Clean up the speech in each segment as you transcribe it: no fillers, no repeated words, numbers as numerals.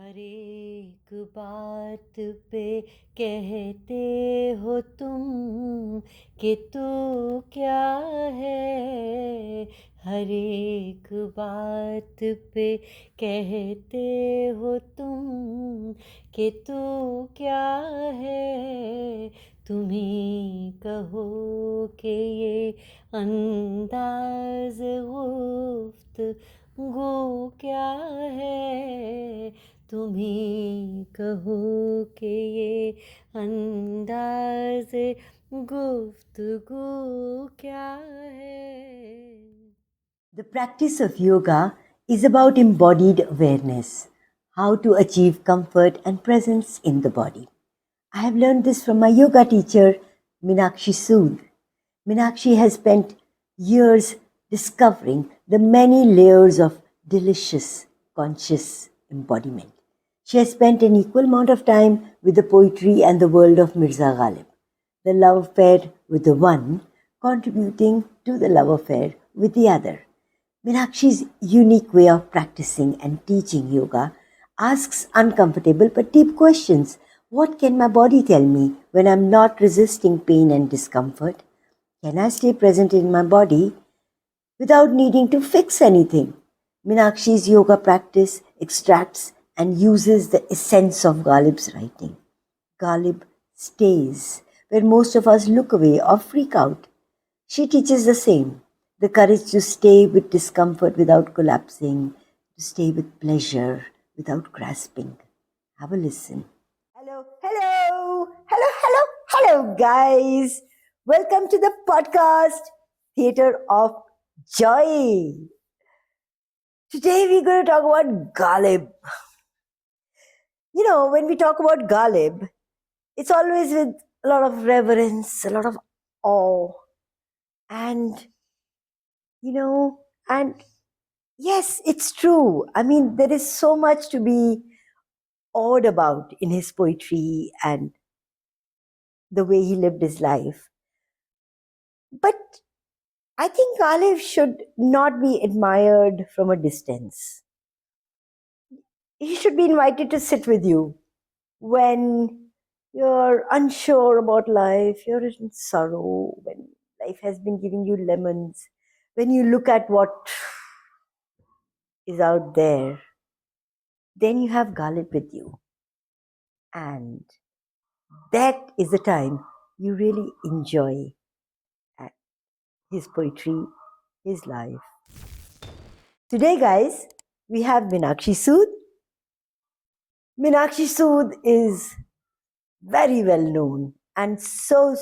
हर एक बात पे कहते हो तुम कि तू क्या है। हर एक बात पे कहते हो तुम कि तू क्या है। तुम्ही कहो कि ये अंदाज गुफ्तगू क्या है। तुम्ही कहो कि ये अंदाज गुफ्तगू क्या है। The practice of yoga is about embodied awareness, how to achieve comfort and presence in the body. I have learned this from my yoga teacher, Meenakshi Sud. Meenakshi has spent years discovering the many layers of delicious, conscious embodiment. She has spent an equal amount of time with the poetry and the world of Mirza Ghalib, the love affair with the one contributing to the love affair with the other. Meenakshi's unique way of practicing and teaching yoga asks uncomfortable but deep questions. What can my body tell me when I'm not resisting pain and discomfort? Can I stay present in my body without needing to fix anything? Meenakshi's yoga practice extracts and uses the essence of Ghalib's writing. Ghalib stays where most of us look away or freak out. She teaches the same, the courage to stay with discomfort without collapsing, to stay with pleasure without grasping. Have a listen. Hello, guys. Welcome to the podcast, Theatre of Joy. Today we're going to talk about Ghalib. You know, when we talk about Ghalib, it's always with a lot of reverence, a lot of awe, and and yes, it's true. I mean, there is so much to be awed about in his poetry and the way he lived his life. But I think Ghalib should not be admired from a distance. He should be invited to sit with you when you're unsure about life, you're in sorrow, when life has been giving you lemons, when you look at what is out there, then you have Ghalib with you. And that is the time you really enjoy his poetry, his life. Today, guys, we have Meenakshi Sud. Meenakshi Sud is very well known and so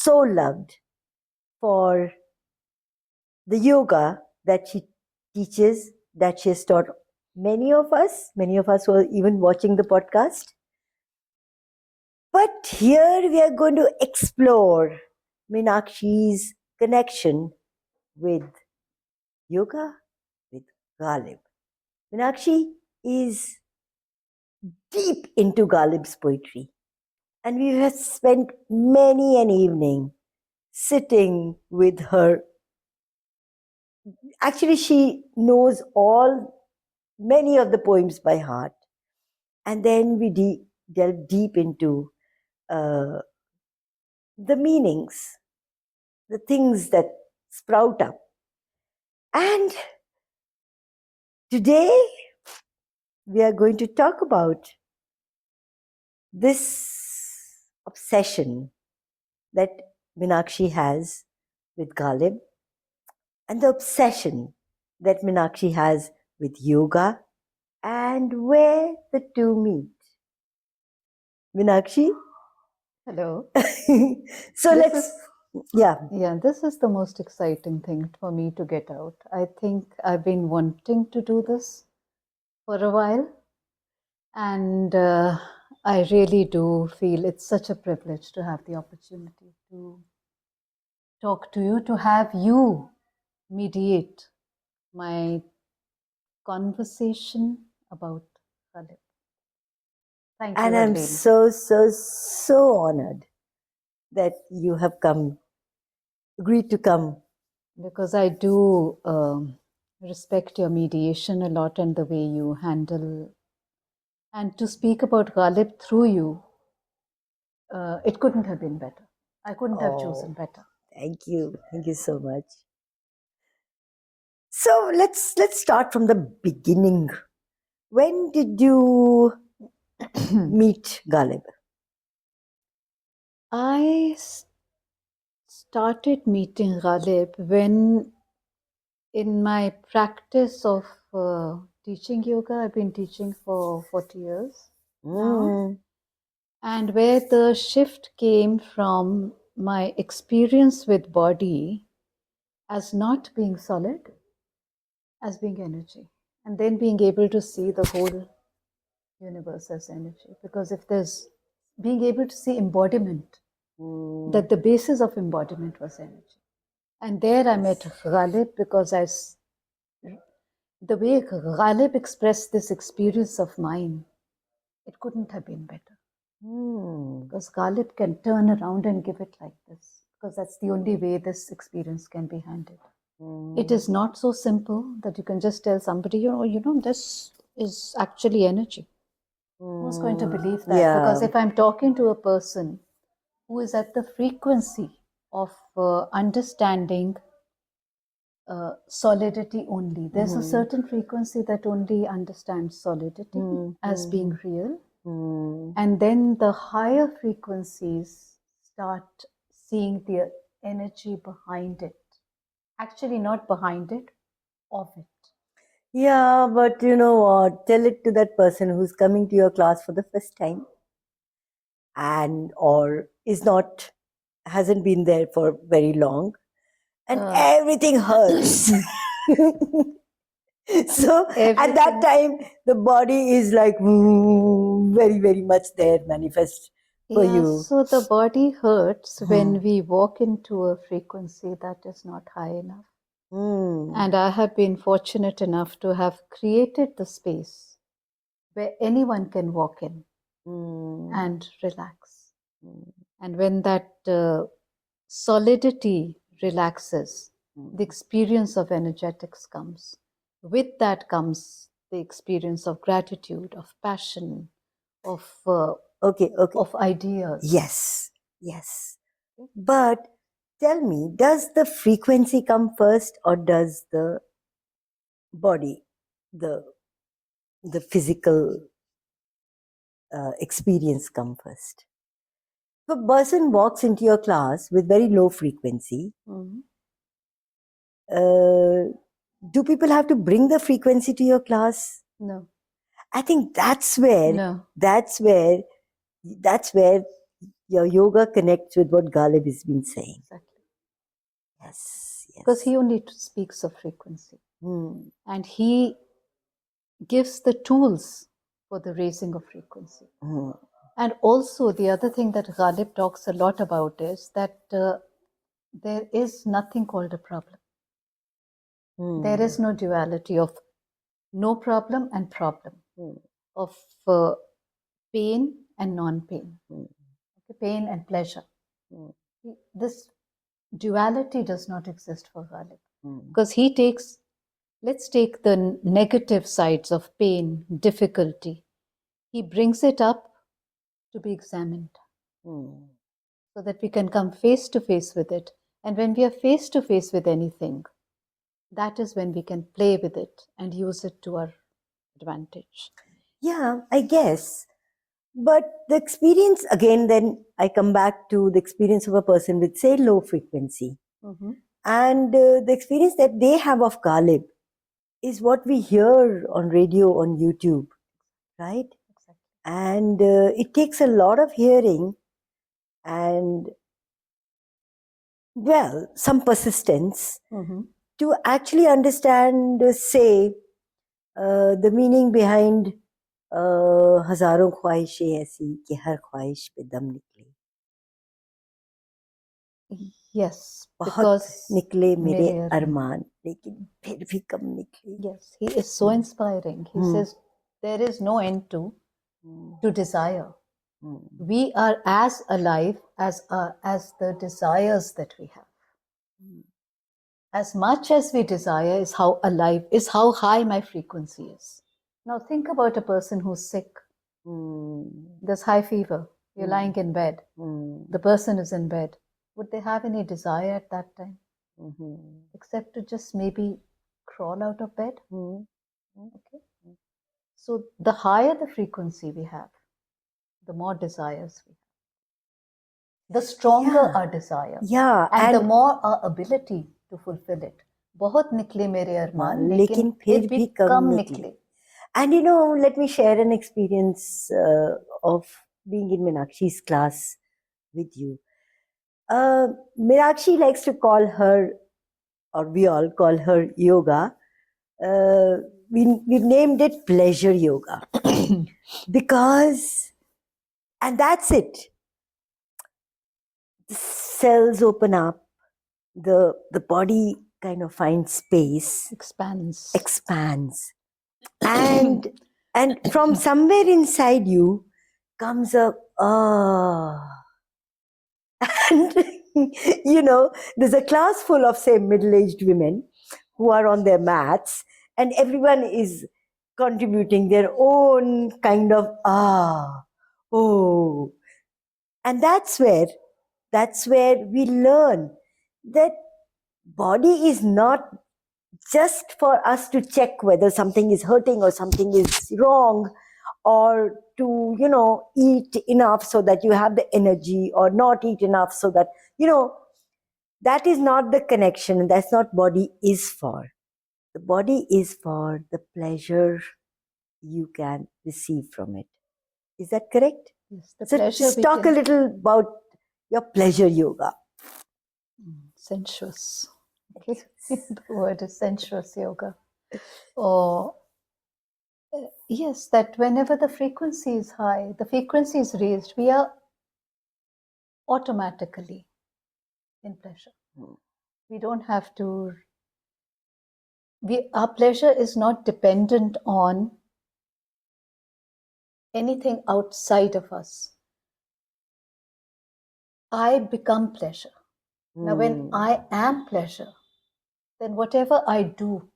loved for the yoga that she teaches, that she has taught many of us who are even watching the podcast. But here we are going to explore Meenakshi's connection with yoga, with Ghalib. Meenakshi is deep into Ghalib's poetry, and we have spent many an evening sitting with her. Actually, she knows many of the poems by heart, and then we delve deep into the meanings, the things that sprout up. And today we are going to talk about this obsession that Meenakshi has with Ghalib and the obsession that Meenakshi has with yoga and where the two meet. Meenakshi? Hello. So this is the most exciting thing for me to get out. I think I've been wanting to do this for a while, and I really do feel it's such a privilege to have the opportunity to talk to you, to have you mediate my conversation about Ghalib. Thank you. And I'm Harleen. so honored that you have agreed to come. Because I do respect your mediation a lot and the way you handle And to speak about Ghalib through you, it couldn't have been better. I couldn't have chosen better. Thank you. Thank you so much. So let's start from the beginning. When did you meet Ghalib? I started meeting Ghalib when, in my practice of teaching yoga, I've been teaching for 40 years now, and where the shift came from my experience with body as not being solid, as being energy, and then being able to see the whole universe as energy. Because if there's being able to see embodiment, that the basis of embodiment was energy. And there I met Ghalib, because the way Ghalib expressed this experience of mine, it couldn't have been better. Because Ghalib can turn around and give it like this, because that's the only way this experience can be handled. It is not so simple that you can just tell somebody, this is actually energy. Who's going to believe that? Yeah. Because if I'm talking to a person who is at the frequency of understanding solidity only, there's a certain frequency that only understands solidity as being real. And then the higher frequencies start seeing the energy behind it. Actually, not behind it, of it. Yeah, but you know what? Tell it to that person who's coming to your class for the first time and or hasn't been there for very long, and everything hurts. So at that time, the body is like very, very much there, manifest for you. So the body hurts when we walk into a frequency that is not high enough. And I have been fortunate enough to have created the space where anyone can walk in and relax. And when that solidity relaxes, the experience of energetics comes. With that comes the experience of gratitude, of passion, of of ideas. Yes. But tell me, does the frequency come first, or does the body, the physical experience come first? If a person walks into your class with very low frequency, do people have to bring the frequency to your class? No. I think that's where your yoga connects with what Ghalib has been saying. Exactly. Yes. Because he only speaks of frequency. And he gives the tools for the raising of frequency. And also the other thing that Ghalib talks a lot about is that there is nothing called a problem. There is no duality of no problem and problem, of pain and non-pain, pain and pleasure. This duality does not exist for Ghalib. Because let's take the negative sides of pain, difficulty. He brings it up to be examined so that we can come face to face with it. And when we are face to face with anything, that is when we can play with it and use it to our advantage. Yeah, I guess. But the experience, again, then I come back to the experience of a person with, say, low frequency. And the experience that they have of Ghalib is what we hear on radio, on YouTube, right? Exactly. And it takes a lot of hearing and, well, some persistence to actually understand, say, the meaning behind हजारों ख्वाहिशें ऐसी कि हर ख्वाहिश पे दम निकले. Yes, बहुत because निकले मेरे अरमान लेकिन फिर भी कम निकले. Yes, he is so inspiring. He says there is no end to desire. We are as alive as the desires that we have. As much as we desire is how high my frequency is. Now think about a person who's sick. There's high fever. You're lying in bed. The person is in bed. Would they have any desire at that time? Except to just maybe crawl out of bed? Okay. So the higher the frequency we have, the more desires we have. The stronger our desire. Yeah. And the more our ability to fulfill it. बहुत निकले मेरे अरमान, लेकिन फिर भी कम निकले. And let me share an experience of being in Meenakshi's class with you. Meenakshi likes to call her, or we all call her, yoga. We've named it pleasure yoga. Because, and that's it. The cells open up, the body kind of finds space. Expands. And from somewhere inside you comes a and there's a class full of, say, middle-aged women who are on their mats, and everyone is contributing their own kind of and that's where we learn that body is not just for us to check whether something is hurting or something is wrong, or to, eat enough so that you have the energy, or not eat enough so that, that is not the connection. That's not body is for. The body is for the pleasure you can receive from it. Is that correct? Yes, so just talk a little about your pleasure yoga. Sensuous. Okay. The word is sensuous yoga. Or yes, that whenever the frequency is high, the frequency is raised, we are automatically in pleasure. We don't have to. Our pleasure is not dependent on anything outside of us. I become pleasure. Now, when I am pleasure, then whatever I do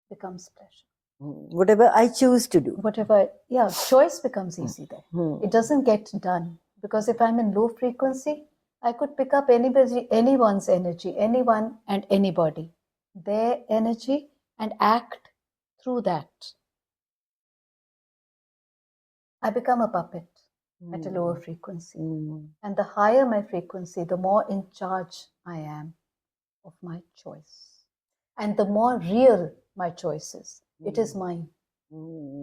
becomes pleasure. Whatever I choose to do. Choice becomes easy there. It doesn't get done. Because if I'm in low frequency, I could pick up anyone's energy, anyone and anybody, their energy, and act through that. I become a puppet at a lower frequency. And the higher my frequency, the more in charge I am of my choice. And the more real my choice is. It is mine.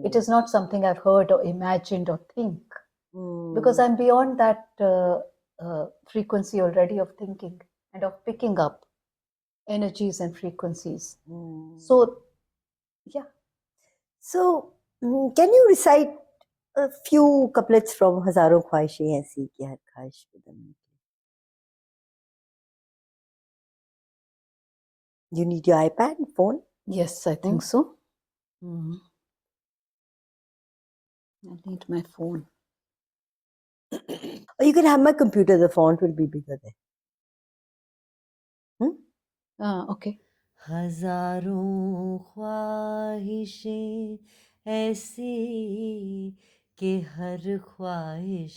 It is not something I've heard or imagined or think. Because I'm beyond that frequency already of thinking and of picking up energies and frequencies. So, yeah. So, can you recite a few couplets from Hazaron Khwaishein Aisi Ki Har Khwahish Pe Dam Nikle? You need your iPad, phone? Yes, I think so. I need my phone. Or you can have my computer, the font will be bigger there. Okay. हजारों ख्वाहिशें ऐसी कि हर ख्वाहिश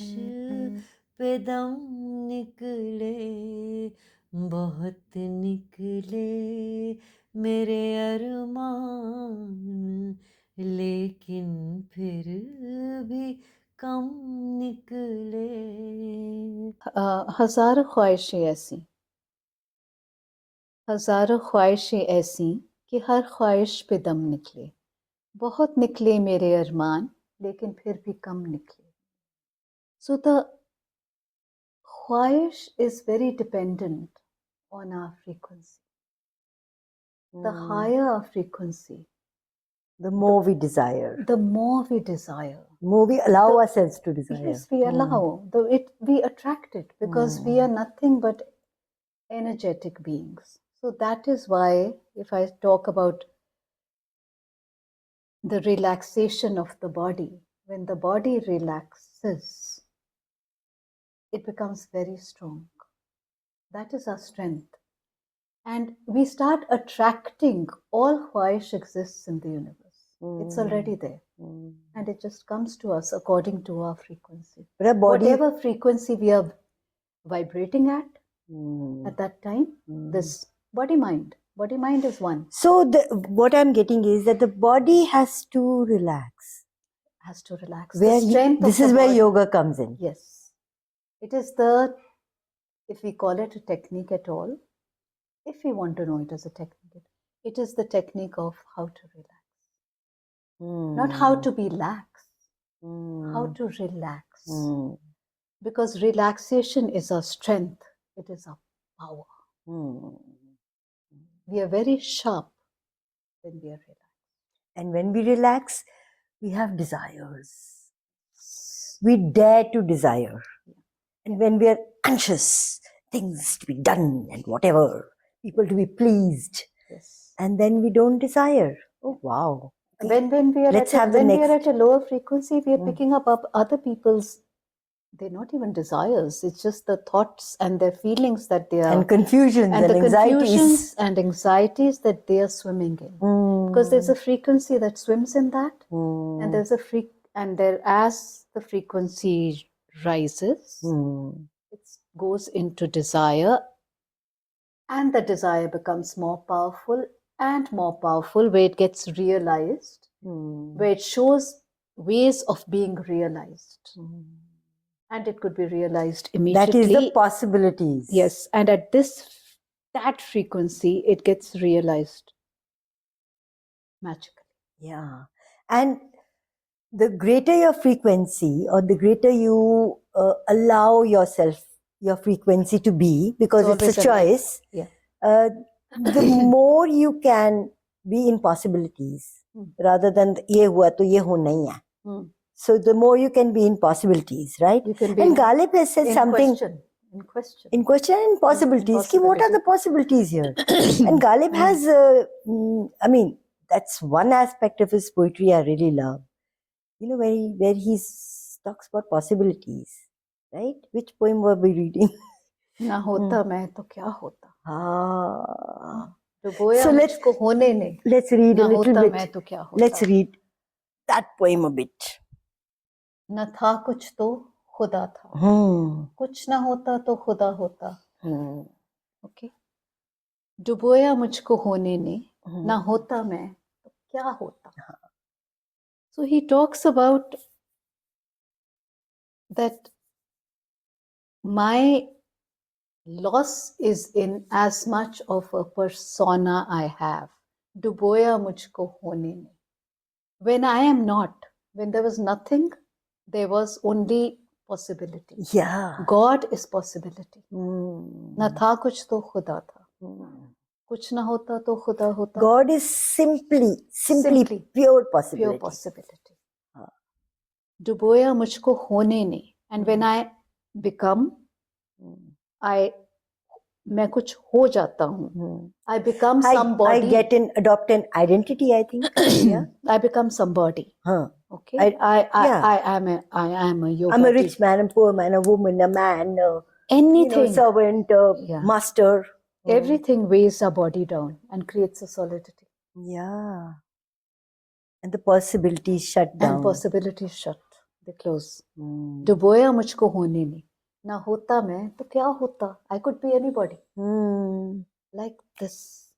पे दम निकले, बहुत निकले मेरे अरमान, लेकिन फिर भी कम निकले. हजारों ख्वाहिशें ऐसी, हजारों ख्वाहिशें ऐसी कि हर ख्वाहिश पे दम निकले, बहुत निकले मेरे अरमान, लेकिन फिर भी कम निकले. So the khwahish is very dependent on our frequency. The higher our frequency, the more we desire. The more we desire. The more we allow ourselves to desire. Yes, we allow. We attract it because we are nothing but energetic beings. So that is why, if I talk about the relaxation of the body, when the body relaxes, it becomes very strong. That is our strength. And we start attracting all khwahish exists in the universe. It's already there. And it just comes to us according to our frequency. But our body, whatever frequency we are vibrating at that time, this body mind is one. So what I'm getting is that the body has to relax. Has to relax. Where The strength this of is the where body. yoga comes in. Yes. It is the, if we call it a technique at all, if we want to know it as a technique, it is the technique of how to relax. Not how to be lax, how to relax. Because relaxation is our strength, it is our power. We are very sharp when we are relaxed. And when we relax, we have desires. We dare to desire. And when we are anxious, things to be done and whatever, people to be pleased. Yes. And then we don't desire. Oh, wow. When we are we are at a lower frequency, we are picking up other people's, they're not even desires, it's just the thoughts and their feelings that they are, and confusions and the anxieties. Confusions and anxieties that they are swimming in, because there's a frequency that swims in that, and there's as the frequency rises, it goes into desire, and the desire becomes more powerful and more powerful, where it gets realized, where it shows ways of being realized. And it could be realized immediately. That is the possibilities. Yes, and at that frequency, it gets realized magically. Yeah. And the greater your frequency, or the greater you allow yourself, your frequency to be, because it's a choice, the more you can be in possibilities, rather than ye hua to ye ho nahi hai. So the more you can be in possibilities, right? You can be and Ghalib has said something in question and possibilities. Ki, what are the possibilities here? And Ghalib has, I mean, that's one aspect of his poetry I really love. You know, where he talks about possibilities, right? Which poem were we reading? ना होता मैं तो क्या होता. So let's read a little bit. Let's read that poem a bit. न था कुछ तो खुदा था. कुछ ना होता तो खुदा होता. Okay. डुबोया मुझको होने ने, ना होता मैं तो क्या होता. So he talks about that my loss is in as much of a persona I have. डुबोया मुझको होने ने. When I am not, when there was nothing, there was only possibility. Yeah. God is possibility. ना था कुछ तो खुदा था. कुछ ना होता तो खुदा होता. God is simply pure possibility. Pure possibility. डुबोया मुझको होने ने. And when I become, मैं कुछ हो जाता हूँ. I become somebody. I adopt an identity, I think. Yeah. I become somebody. Okay. I am a yoga. I'm a rich man, a poor man, a woman, a man, anything, servant, master. Everything weighs our body down and creates a solidity. Yeah. And the possibilities shut down. And possibilities shut. They close. डुबोया मुझको होने ने. ना होता मैं तो क्या होता. I could be anybody. Like this.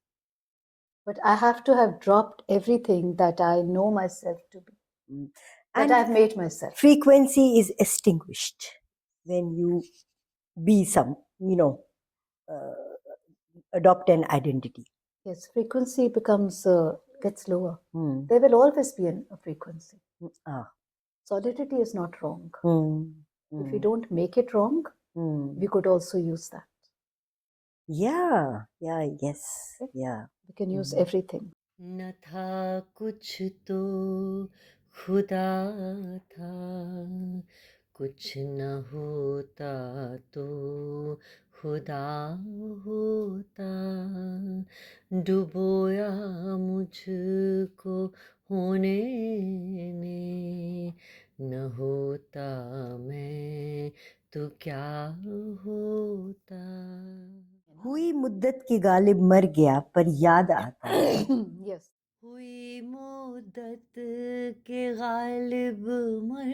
But I have to have dropped everything that I know myself to be. That I've made myself. Frequency is extinguished when you be adopt an identity. Yes, frequency gets lower. There will always be a frequency. Solidity is not wrong. If we don't make it wrong, we could also use that. Yeah, yes, yeah. We can use everything. न था कुछ तो खुदा था, कुछ न होता तो खुदा होता. डुबोया मुझको होने ने, न होता मैं तो क्या होता. हुई मुद्दत की गालिब मर गया पर याद आता है. Yes. कोई मुद्दत के गालिब मर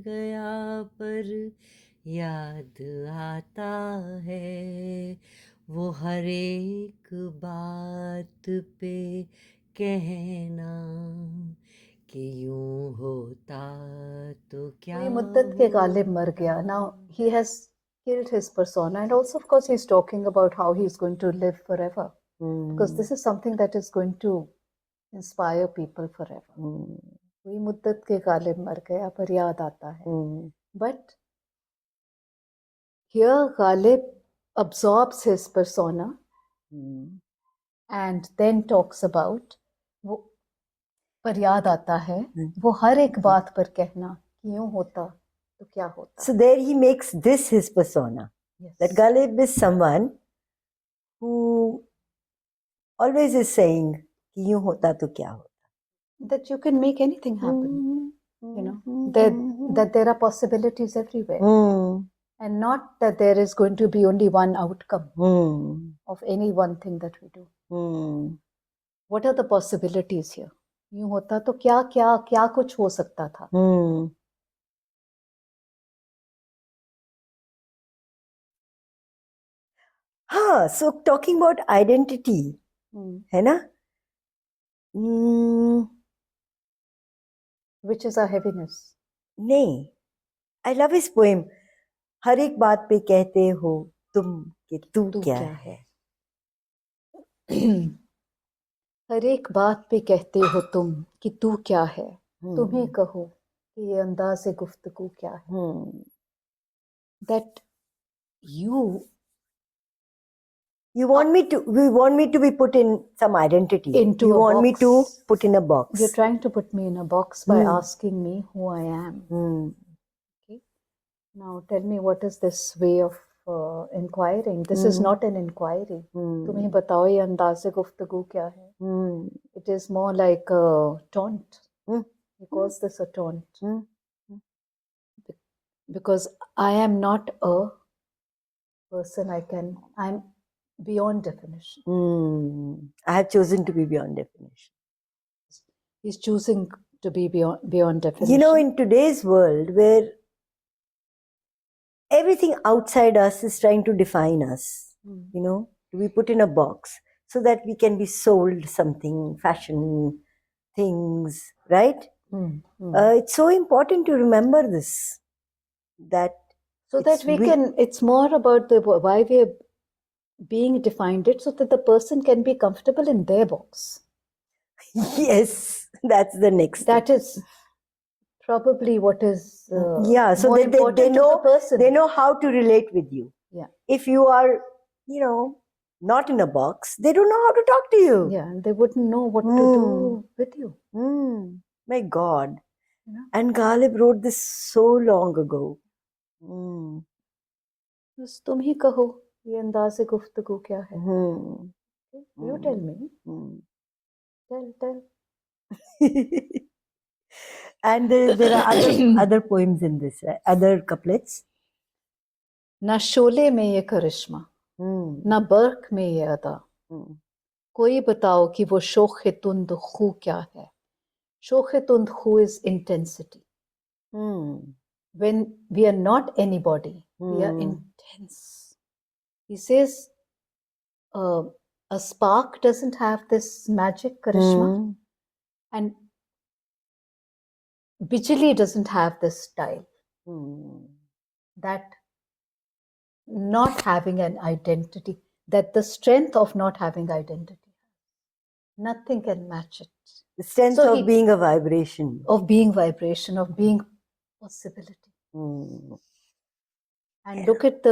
गया पर याद आता है वो हर एक बात पे कहना कि यूं होता तो क्या कोई मुद्दत के गालिब मर गया. Now he has killed his persona, and also of course he's talking about how he's going to live forever, because this is something that is going to inspire people forever. कोई मुद्दत के गालिब मर गया पर याद आता है. But here Ghalib absorbs his persona and then talks about वो पर याद आता है वो हर एक बात पर कहना कि यूं होता तो क्या होता. So there he makes this his persona. Yes. That Ghalib is someone who always is saying कि यूं होता तो क्या होता. That you can make anything happen. You know, that there are possibilities everywhere. And not that there is going to be only one outcome of any one thing that we do. What are the possibilities here? यूं होता तो क्या क्या क्या कुछ हो सकता था. हाँ, so talking about identity, है ना? Which is our heaviness. नहीं, I love his poem. हर एक बात पे कहते हो तुम कि तू क्या है. हर एक बात पे कहते हो तुम कि तू क्या है. तुम्हें कहो कि ये अंदाज़े गुफ्तगू क्या है. That we want me to be put in some identity. Into you a want me box. to put in a box. You're trying to put me in a box by asking me who I am. Okay. Now tell me, what is this way of inquiring? This is not an inquiry. तुम्हें बताओ ये अंदाज़े गुफ्तगू क्या है. It is more like a taunt. He calls this a taunt. Because I am not a person. I'm beyond definition. I have chosen to be beyond definition. He's choosing to be beyond definition. You know, in today's world where everything outside us is trying to define us, you know, to be put in a box so that we can be sold something, fashion, things, right? It's so important to remember this. So that it's more about why we're being defined it, so that the person can be comfortable in their box. Yes, that's the next That step. is probably what is so more important to the person. They know how to relate with you. Yeah. If you are, you know, not in a box, they don't know how to talk to you. Yeah, and they wouldn't know what to do with you. My God. Yeah. And Ghalib wrote this so long ago. बस तुम ही कहो ये अंदाज़े गुफ्तगू क्या है. You tell me. Tell. And there are other poems in this, right? Other couplets. ना शोले में ये करिश्मा, ना बर्क में ये अदा, कोई बताओ कि वो शोखे तुंद खू क्या है. शोखे तुंद खू is intensity. When we are not anybody, we are intense. He says a spark doesn't have this magic charisma, and bijli doesn't have this style. That not having an identity, that the strength of not having identity, nothing can match it. The strength of being a vibration. Of being vibration, of being possibility. And look at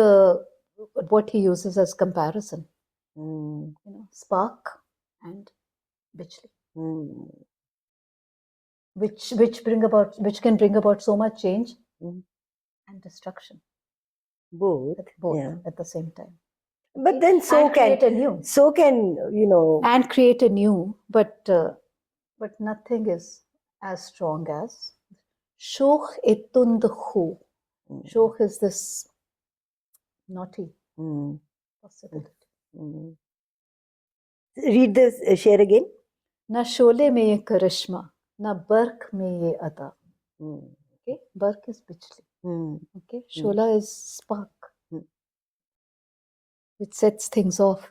what he uses as comparison. You know, spark and bijli. Which can bring about so much change and destruction. Both at the same time. But then create a new. So can, you know. And create a new, but nothing is as strong as Shokh etund khu. Shokh is this naughty possibility. Read this, share again. ना शोले में ये करिश्मा, ना बर्क में ये अदा. Okay, Barq is बिजली. Okay, Shola is spark, which sets things off.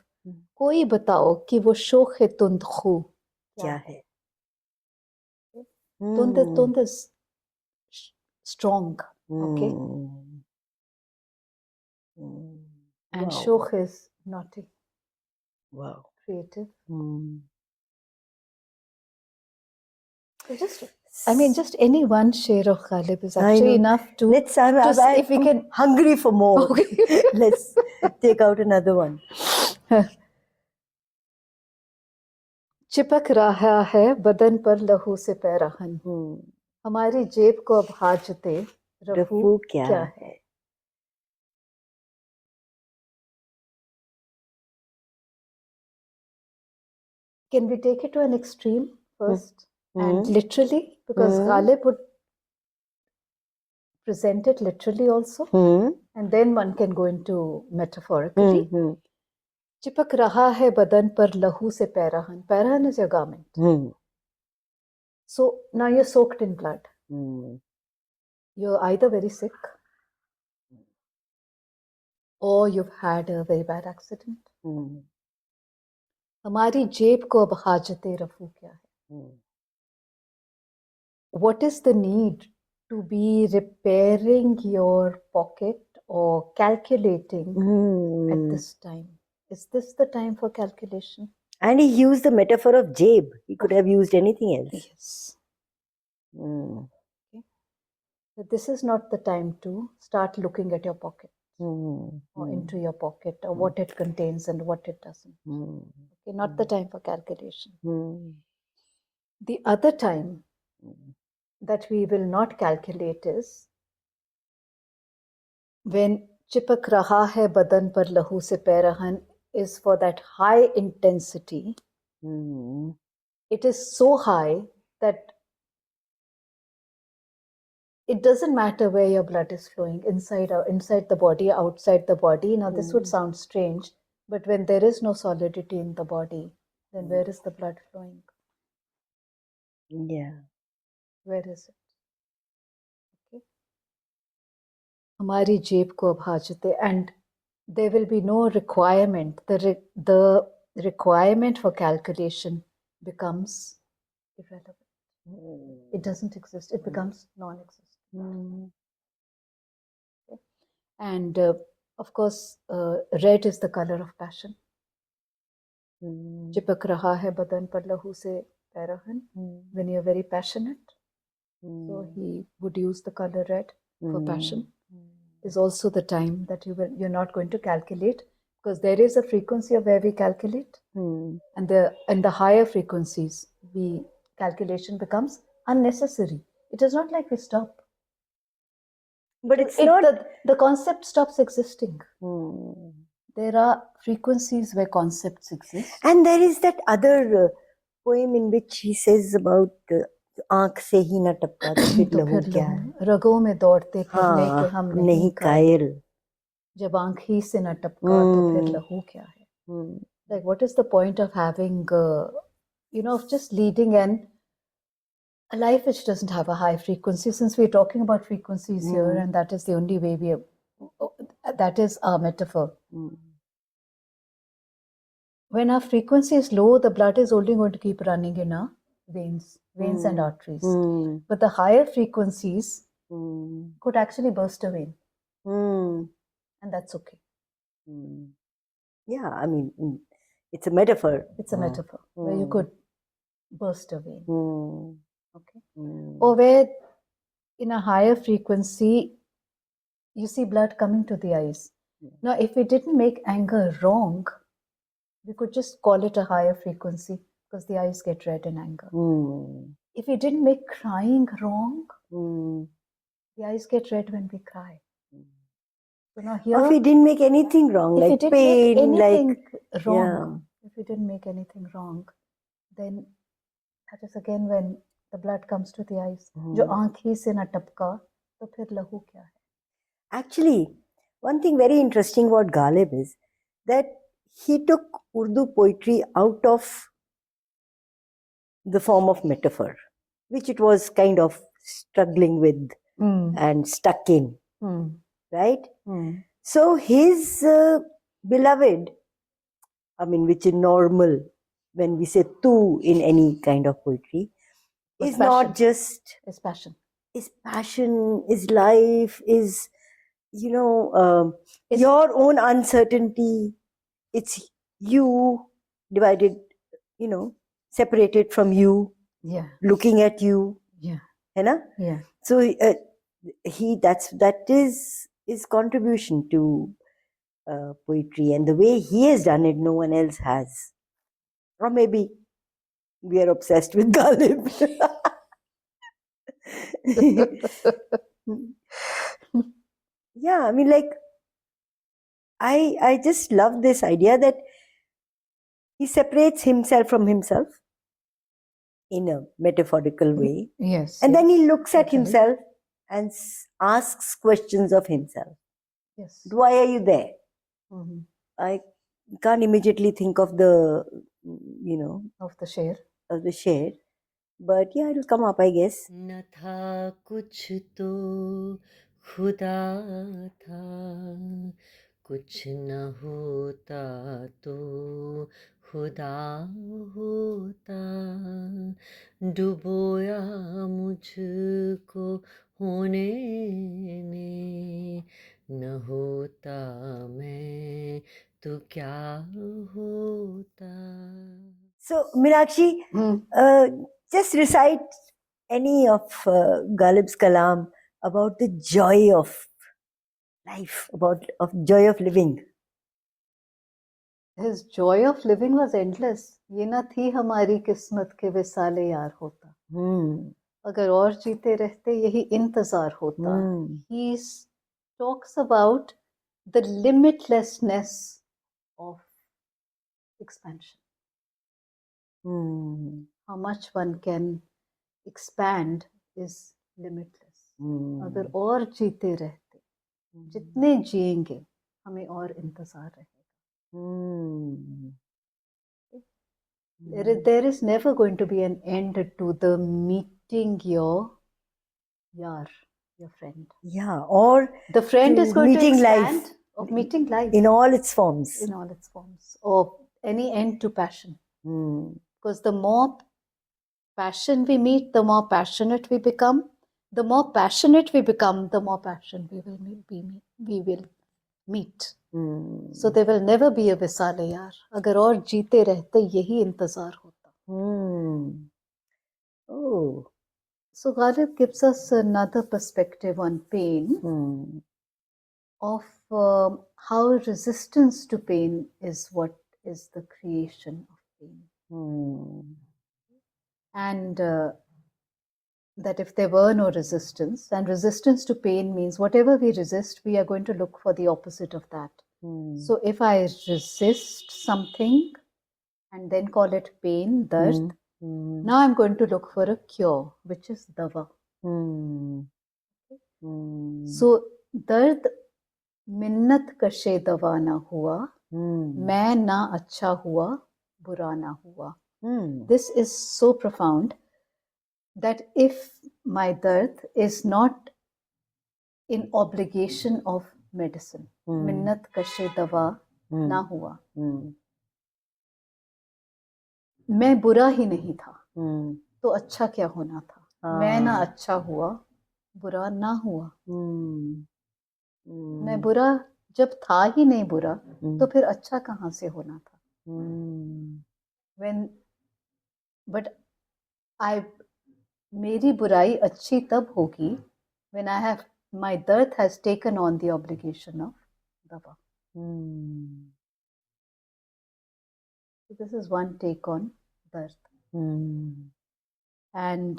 कोई बताओ कि वो शोख तुंद खू क्या है? तुंद is strong. Okay, and Wow. shokh is naughty, Wow. creative. So just any one share of Ghalib is actually enough to. If we can, hungry for more. Okay. Let's take out another one. चिपक रहा है बदन पर लहू से पैराहन, हमारी जेब को अब हाजते रफू क्या है? Can we take it to an extreme first and literally, because Ghalib would present it literally also, and then one can go into metaphorically. चिपक रहा है बदन पर लहू से पैराहन. पैराहन is your garment. So now you're soaked in blood. You're either very sick or you've had a very bad accident. हमारी जेब को अब हाजते रफू क्या है? What is the need to be repairing your pocket or calculating at this time? Is this the time for calculation? And he used the metaphor of jab. He could have used anything else. Yes. Okay. But this is not the time to start looking at your pocket or into your pocket or what it contains and what it doesn't. Okay, not the time for calculation. The other time that we will not calculate is when चिपक रहा है बदन पर लहू से पैराहन is for that high intensity. It is so high that it doesn't matter where your blood is flowing, inside the body, outside the body. Now this would sound strange, but when there is no solidity in the body, then where is the blood flowing? Yeah. Where is it? Okay. हमारी जेब को अब हाजते, and there will be no requirement. The requirement for calculation becomes irrelevant. It doesn't exist. It becomes non-existent. Okay. And of course, red is the color of passion. चिपक रहा है बदन पर लहू से पैराहन. When you're very passionate, so he would use the color red for passion. Is also the time that you're not going to calculate, because there is a frequency of where we calculate, and the higher frequencies, calculation becomes unnecessary. It is not like we stop, but the concept stops existing. There are frequencies where concepts exist, and there is that other poem in which he says about आँख से ही न टपका तो फिर लहू क्या है? रगों में दौड़ते फिरने के हम नहीं कायल, जब आँख ही से न टपका तो फिर लहू क्या है? Like, what is the point of having of just leading a life which doesn't have a high frequency, since we're talking about frequencies here, and that is the only way that is our metaphor. When our frequency is low, the blood is only going to keep running in our veins and arteries. But the higher frequencies could actually burst a vein. And that's okay. Yeah, I mean, it's a metaphor. It's a metaphor where you could burst a vein. Okay. Or where in a higher frequency, you see blood coming to the eyes. Now, if we didn't make anger wrong, we could just call it a higher frequency, because the eyes get red in anger. If we didn't make crying wrong, the eyes get red when we cry. So now here, or if we didn't make anything wrong, like pain, if we didn't make anything wrong, then that is again when the blood comes to the eyes. जो आँख ही से न टपका तो फिर लहू क्या है? Actually, one thing very interesting about Ghalib is that he took Urdu poetry out of the form of metaphor, which it was kind of struggling with and stuck in, right? So his beloved, I mean, which is normal when we say tu in any kind of poetry, is not just Is passion. is passion, is life, is, you know, your own uncertainty. It's you divided, you know, separated from you, Yeah. looking at you, Yeah. है ना? Yeah. So that is his contribution to poetry, and the way he has done it, no one else has. Or maybe we are obsessed with Ghalib. Yeah, I mean, like, I just love this idea that he separates himself from himself in a metaphorical way. Yes. And then he looks at totally. himself and asks questions of himself. Yes. Why are you there? I can't immediately think of the, you know, Of the share. But yeah, it'll come up, I guess. न था कुछ तो खुदा था, कुछ न होता तो खुदा होता, डुबोया मुझको होने ने, न होता मैं तो क्या होता. So, Meenakshi, just recite any of Ghalib's kalam about the joy of life, about joy of living. His joy of living was endless. ये ना थी हमारी किस्मत के विसाले यार होता. अगर और जीते रहते यही इंतजार होता. He talks about the limitlessness of expansion. How much one can expand is limitless. अगर और जीते रहते, जितने जिएंगे हमें और इंतजार रहेगा. There is never going to be an end to the meeting your friend. Yeah, or the friend is going meeting to expand life. Of meeting life in all its forms. In all its forms, or any end to passion. Because the more passion we meet, the more passionate we become. The more passionate we become, the more passion we will meet. So there will never be a विसाले यार. अगर और जीते रहते यही इंतजार होता. Oh. So Ghalib gives us another perspective on pain, of how resistance to pain is what is the creation of pain. And that if there were no resistance, and resistance to pain means whatever we resist, we are going to look for the opposite of that. So if I resist something and then call it pain, dard, now I'm going to look for a cure, which is dawa. So dard मिन्नत कशे दवा ना हुआ, मैं ना अच्छा हुआ, बुरा ना हुआ. This is so profound that if my dard is not in obligation of medicine, मिन्नत कशे दवा ना हुआ, मैं बुरा ही नहीं था, तो अच्छा क्या होना था. मैं ना अच्छा हुआ, बुरा ना हुआ. मैं बुरा जब था ही नहीं बुरा, तो फिर अच्छा कहाँ से होना था. मेरी बुराई अच्छी तब होगी when my dard has taken on the obligation of dawa. So this is one take on dard. And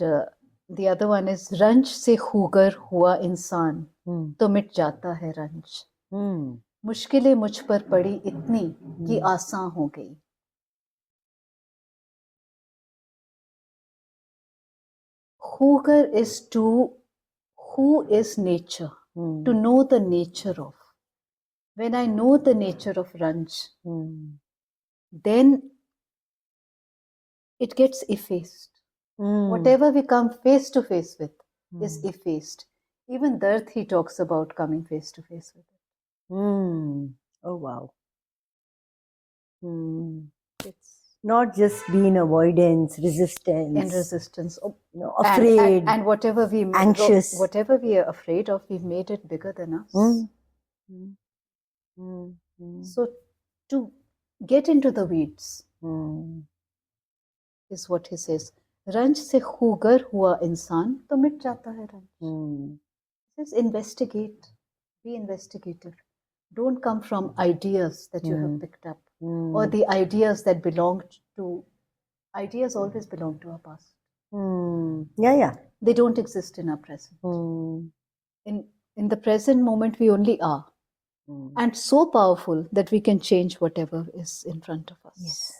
the other one is रंज से खूगर हुआ इंसान, तो मिट जाता है रंज. मुश्किलें मुझ पर पड़ी इतनी कि आसान हो गई. Hooger is who is nature, to know the nature of. When I know the nature of Ranj, then it gets effaced. Whatever we come face to face with is effaced. Even Darth, he talks about coming face to face with it. Oh, wow. It's Not just be in avoidance, resistance. in resistance. Afraid. And whatever anxious. Whatever we are afraid of, we've made it bigger than us. So to get into the weeds is what he says. रंज से खूगर हुआ इंसान तो मिट जाता है रंज. He says investigate, be investigative. Don't come from ideas that you have picked up or the ideas that ideas always belong to our past. Yeah. They don't exist in our present. In the present moment, we only are. And so powerful that we can change whatever is in front of us. Yes.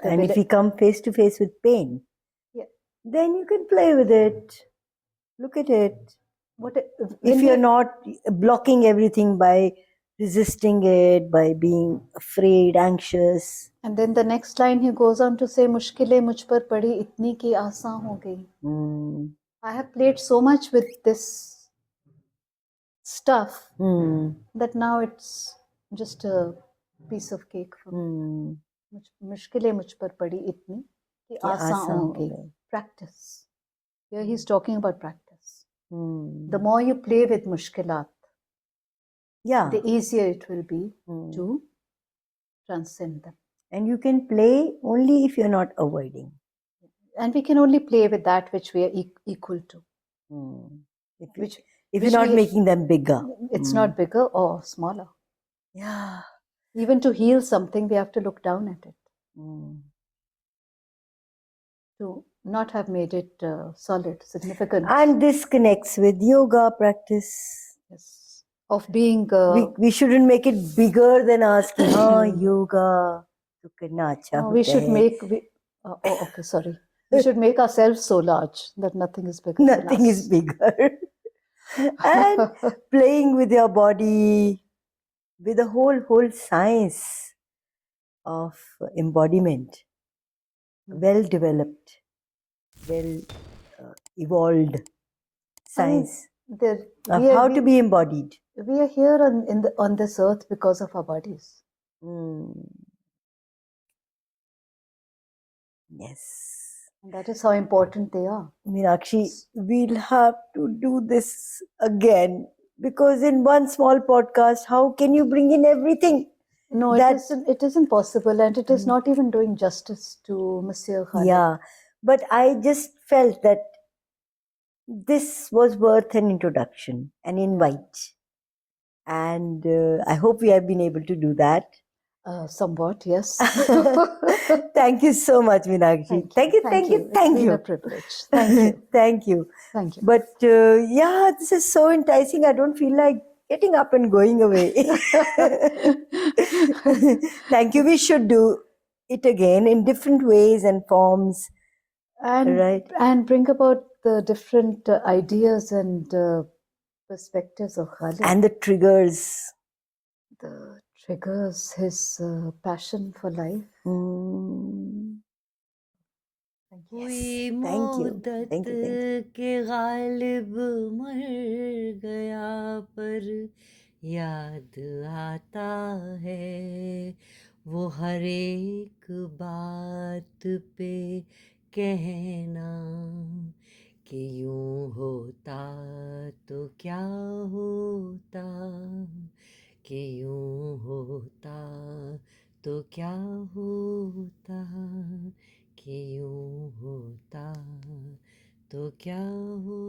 And if you come face to face with pain, then you can play with it. Look at it. If you're not blocking everything by resisting it, by being afraid, anxious. And then the next line he goes on to say, मुश्किलें मुझ पर पड़ी इतनी कि आसान हो गई. I have played so much with this stuff that now it's just a piece of cake for me. मुश्किलें मुझ पर पड़ी इतनी कि आसान हो गई. Practice. Here he's talking about practice. The more you play with mushkilat, the easier it will be to transcend them. And you can play only if you're not avoiding. And we can only play with that which we are equal to. If you're not making them bigger. It's not bigger or smaller. Yeah. Even to heal something, we have to look down at it. To not have made it solid, significant. And this connects with yoga practice. Yes. Of being... we shouldn't make it bigger than us. Yoga. We should make... okay, sorry. We should make ourselves so large that nothing is bigger than us. Nothing is bigger. And playing with your body, with the whole science of embodiment, well developed, well evolved science of how to be embodied. We are here on this earth because of our bodies. Yes. And that is how important they are. Meenakshi, we'll have to do this again, because in one small podcast, how can you bring in everything? No, it isn't possible, and it is not even doing justice to Monsieur Ghalib. Yeah, but I just felt that this was worth an introduction, an invite. And I hope we have been able to do that. Somewhat, yes. Thank you so much, Meenakshi. Thank you. It's been a privilege. Thank you. Thank you. But this is so enticing. I don't feel like getting up and going away. Thank you. We should do it again in different ways and forms. And bring about the different ideas and perspectives of Ghalib. And the triggers. His passion for life. कोई मोहब्बत के गालिब मर गया पर याद आता है वो हर एक बात पे कहना कि यूं होता तो क्या होता कि यूं होता तो क्या होता कि यूं होता तो क्या हो